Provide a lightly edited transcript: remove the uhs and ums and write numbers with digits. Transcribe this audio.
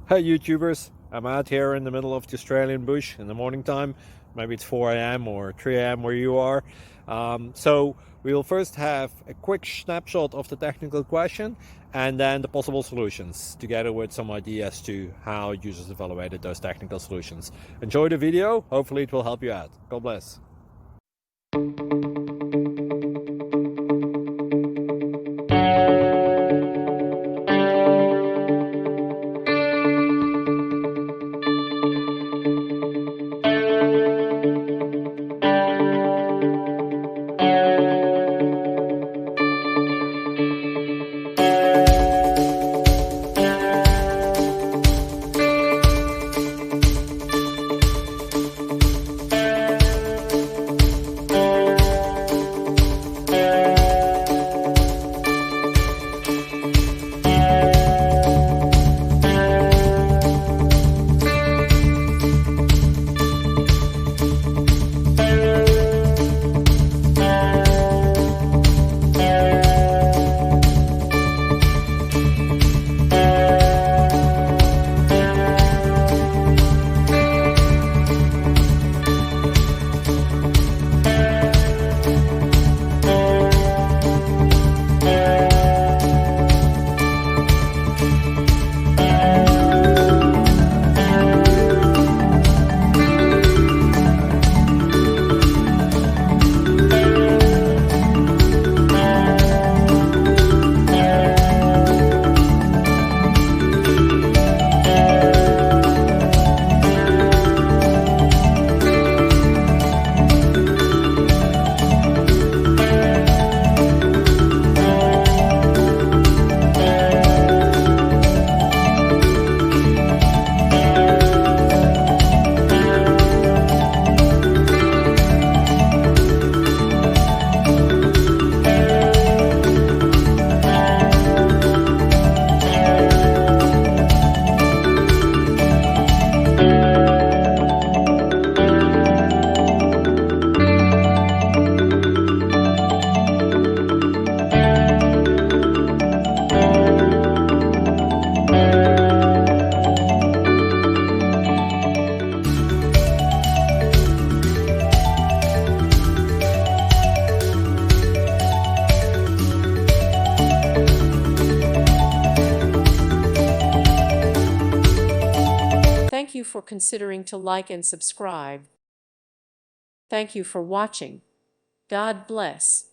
Hey YouTubers, I'm out here in the middle of the Australian bush in the morning time. Maybe it's 4 a.m. or 3 a.m. where you are. So we will first have a quick snapshot of the technical question and then the possible solutions, together with some ideas to how users evaluated those technical solutions. Enjoy the video, hopefully it will help you out. God bless. Thank you for considering to like and subscribe. Thank you for watching. God bless.